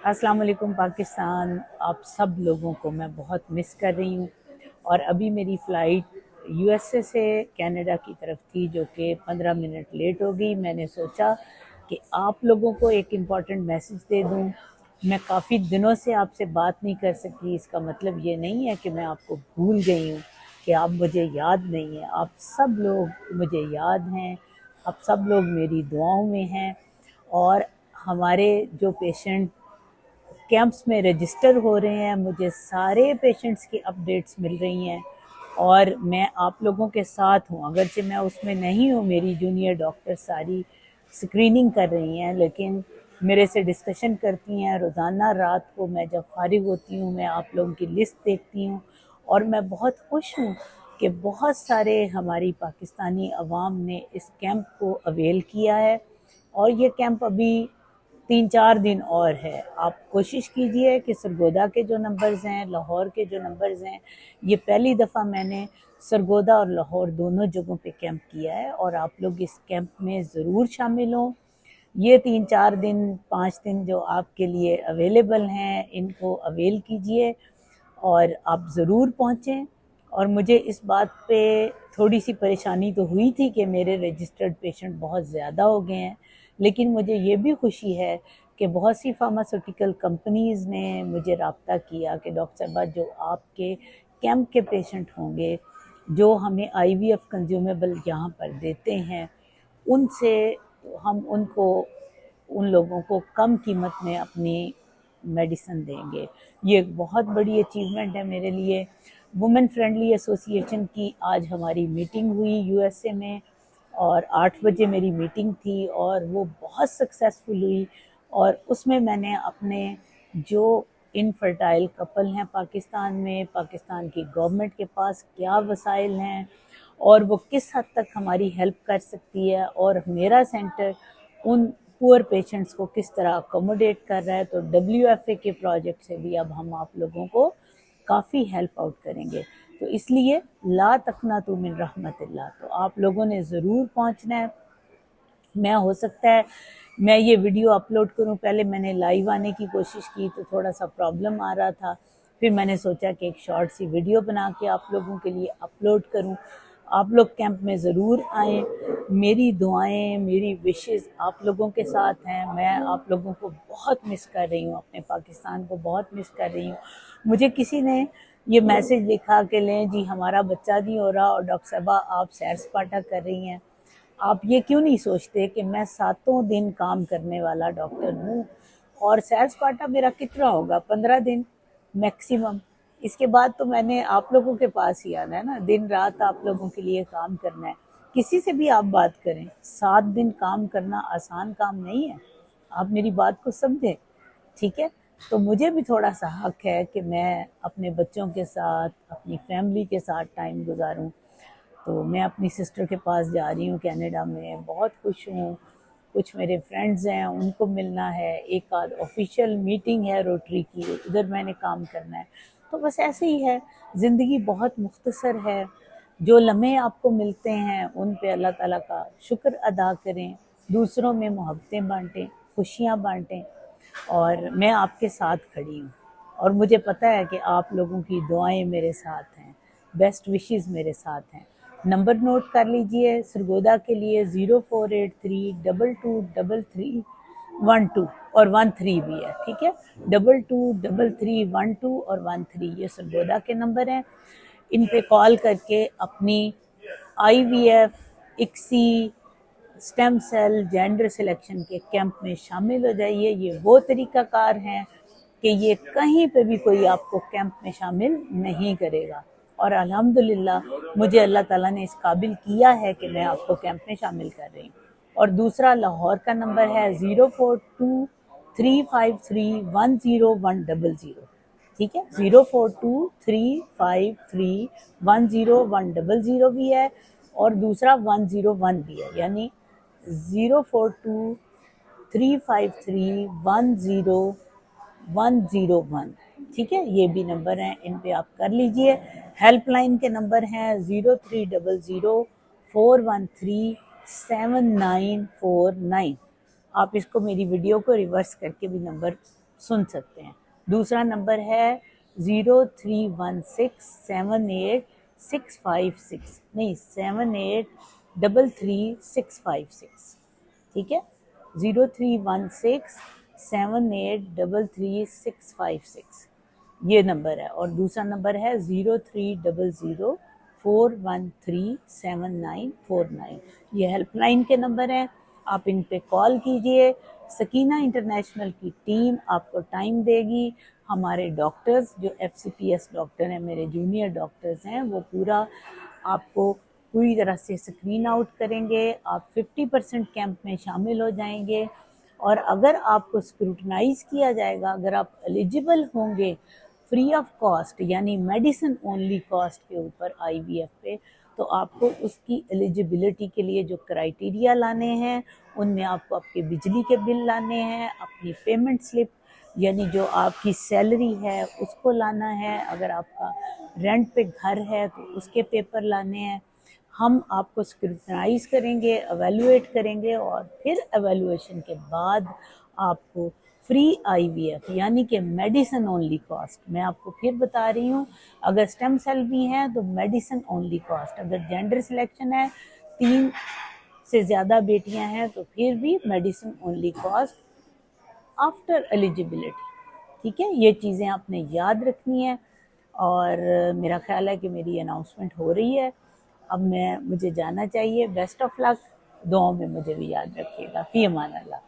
अस्सलाम वालेकुम पाकिस्तान। आप सब लोगों को मैं बहुत मिस कर रही हूँ। और अभी मेरी फ़्लाइट यूएसए से कनाडा की तरफ थी, जो कि 15 मिनट लेट हो गई। मैंने सोचा कि आप लोगों को एक इम्पॉर्टेंट मैसेज दे दूँ। मैं काफ़ी दिनों से आपसे बात नहीं कर सकी। इसका मतलब ये नहीं है कि मैं आपको भूल गई हूँ, कि आप मुझे याद नहीं है। आप सब लोग मुझे याद हैं, आप सब लोग मेरी दुआओं में हैं। और हमारे जो पेशेंट कैंप्स में रजिस्टर हो रहे हैं, मुझे सारे पेशेंट्स की अपडेट्स मिल रही हैं और मैं आप लोगों के साथ हूँ। अगरचे मैं उसमें नहीं हूँ, मेरी जूनियर डॉक्टर सारी स्क्रीनिंग कर रही हैं, लेकिन मेरे से डिस्कशन करती हैं। रोज़ाना रात को मैं जब फारिग होती हूँ, मैं आप लोगों की लिस्ट देखती हूँ और मैं बहुत खुश हूँ कि बहुत सारे हमारी पाकिस्तानी अवाम ने इस कैंप को अवेल किया है। और ये कैंप अभी 3-4 दिन और है। आप कोशिश कीजिए कि सरगोदा के जो नंबर्स हैं, लाहौर के जो नंबर्स हैं, ये पहली दफ़ा मैंने सरगोदा और लाहौर दोनों जगहों पे कैंप किया है और आप लोग इस कैंप में ज़रूर शामिल हों। ये 3-4 दिन 5 दिन जो आपके लिए अवेलेबल हैं, इनको अवेल कीजिए और आप ज़रूर पहुँचें। और मुझे इस बात पे थोड़ी सी परेशानी तो हुई थी कि मेरे रजिस्टर्ड पेशेंट बहुत ज़्यादा हो गए हैं, लेकिन मुझे ये भी खुशी है कि बहुत सी फार्मास्यूटिकल कंपनीज़ ने मुझे रब्ता किया कि डॉक्टर साहबा, जो आपके कैंप के पेशेंट होंगे, जो हमें आईवीएफ कंज्यूमेबल यहाँ पर देते हैं, उनसे हम उन लोगों को कम कीमत में अपनी मेडिसिन देंगे। ये एक बहुत बड़ी अचीवमेंट है मेरे लिए। वुमेन फ्रेंडली एसोसिएशन की आज हमारी मीटिंग हुई यूएसए में और 8 बजे मेरी मीटिंग थी और वो बहुत सक्सेसफुल हुई। और उसमें मैंने अपने जो इनफर्टाइल कपल हैं पाकिस्तान में, पाकिस्तान की गवर्नमेंट के पास क्या वसाइल हैं और वो किस हद तक हमारी हेल्प कर सकती है, और मेरा सेंटर उन पुअर पेशेंट्स को किस तरह अकोमोडेट कर रहा है। तो डब्ल्यूएफए के प्रोजेक्ट से भी अब हम आप लोगों को काफ़ी हेल्प आउट करेंगे। तो इसलिए ला तकनतु मिन रहमतिल्लाह, तो आप लोगों ने ज़रूर पहुंचना है। मैं हो सकता है मैं ये वीडियो अपलोड करूं, पहले मैंने लाइव आने की कोशिश की तो थोड़ा सा प्रॉब्लम आ रहा था, फिर मैंने सोचा कि एक शॉर्ट सी वीडियो बना के आप लोगों के लिए अपलोड करूं। आप लोग कैंप में ज़रूर आएँ। मेरी दुआएं, मेरी विशेस आप लोगों के साथ हैं। मैं आप लोगों को बहुत मिस कर रही हूँ, अपने पाकिस्तान को बहुत मिस कर रही हूँ। मुझे किसी ने ये मैसेज लिखा कि लें जी, हमारा बच्चा नहीं हो रहा और डॉक्टर साहबा आप सैर सपाटा कर रही हैं। आप ये क्यों नहीं सोचते कि मैं 7 दिन काम करने वाला डॉक्टर हूँ और सैर सपाटा मेरा कितना होगा, 15 दिन मैक्सिमम। इसके बाद तो मैंने आप लोगों के पास ही आना है ना, दिन रात आप लोगों के लिए काम करना है। किसी से भी आप बात करें, 7 दिन काम करना आसान काम नहीं है। आप मेरी बात को समझें, ठीक है। तो मुझे भी थोड़ा सा हक है कि मैं अपने बच्चों के साथ, अपनी फैमिली के साथ टाइम गुजारूं। तो मैं अपनी सिस्टर के पास जा रही हूँ कनाडा में, बहुत खुश हूँ। कुछ मेरे फ्रेंड्स हैं, उनको मिलना है, एक आध ऑफिशियल मीटिंग है रोटरी की, उधर मैंने काम करना है। तो बस ऐसे ही है, ज़िंदगी बहुत मुख्तसर है। जो लम्हे आपको मिलते हैं उन पे अल्लाह ताला का शुक्र अदा करें, दूसरों में मोहब्बतें बांटें, खुशियाँ बांटें। और मैं आपके साथ खड़ी हूँ और मुझे पता है कि आप लोगों की दुआएं मेरे साथ हैं, बेस्ट विशेस मेरे साथ हैं। नंबर नोट कर लीजिए सरगोदा के लिए 0483223312 और 13 भी है, ठीक है। 223312 और 13 ये सरगोदा के नंबर हैं। इन पे कॉल करके अपनी IVF, ICSI, stem cell, gender selection के कैंप में शामिल हो जाइए। ये वो तरीक़ाकार हैं कि ये कहीं पे भी कोई आपको कैंप में शामिल नहीं करेगा। और अल्हम्दुलिल्लाह मुझे अल्लाह ताला ने इस काबिल किया है कि मैं आपको कैंप में शामिल कर रही हूँ। और दूसरा लाहौर का नंबर है 042353101000, ठीक है। 042353101000 भी है और दूसरा 101 भी है, यानी 0423531001, ठीक है। ये भी नंबर हैं, इन पे आप कर लीजिए। हेल्पलाइन के नंबर हैं 0300413799। आप इसको, मेरी वीडियो को रिवर्स करके भी नंबर सुन सकते हैं। दूसरा नंबर है 03167865 नहीं 78333656, ठीक है, 031678333656 ये नंबर है। और दूसरा नंबर है 030041374949, ये हेल्पलाइन के नंबर हैं, आप इन पे कॉल कीजिए। सकीना इंटरनेशनल की टीम आपको टाइम देगी। हमारे डॉक्टर्स जो FCPS डॉक्टर हैं, मेरे जूनियर डॉक्टर्स हैं, वो पूरा आपको पूरी तरह से स्क्रीन आउट करेंगे। आप 50% कैंप में शामिल हो जाएंगे और अगर आपको स्क्रूटनाइज किया जाएगा, अगर आप एलिजिबल होंगे फ्री ऑफ कॉस्ट यानी मेडिसिन ओनली कॉस्ट के ऊपर IVF पे, तो आपको उसकी एलिजिबिलिटी के लिए जो क्राइटेरिया लाने हैं, उनमें आपको आपके बिजली के बिल लाने हैं, अपनी पेमेंट स्लिप यानी जो आपकी सैलरी है उसको लाना है, अगर आपका रेंट पे घर है तो उसके पेपर लाने हैं। हम आपको स्क्रूटनाइज करेंगे, एवेलुएट करेंगे और फिर एवेलुएशन के बाद आपको फ्री IVF यानी कि मेडिसिन ओनली कॉस्ट, मैं आपको फिर बता रही हूँ, अगर स्टेम सेल भी हैं तो मेडिसिन ओनली कॉस्ट, अगर जेंडर सिलेक्शन है 3 से ज़्यादा बेटियां हैं तो फिर भी medicine only cost after eligibility, ठीक है। ये चीज़ें आपने याद रखनी है और मेरा ख्याल है कि मेरी अनाउंसमेंट हो रही है, अब मुझे जाना चाहिए। बेस्ट ऑफ लक, दुआओं में मुझे भी याद रखिएगा। फी अमान अल्लाह।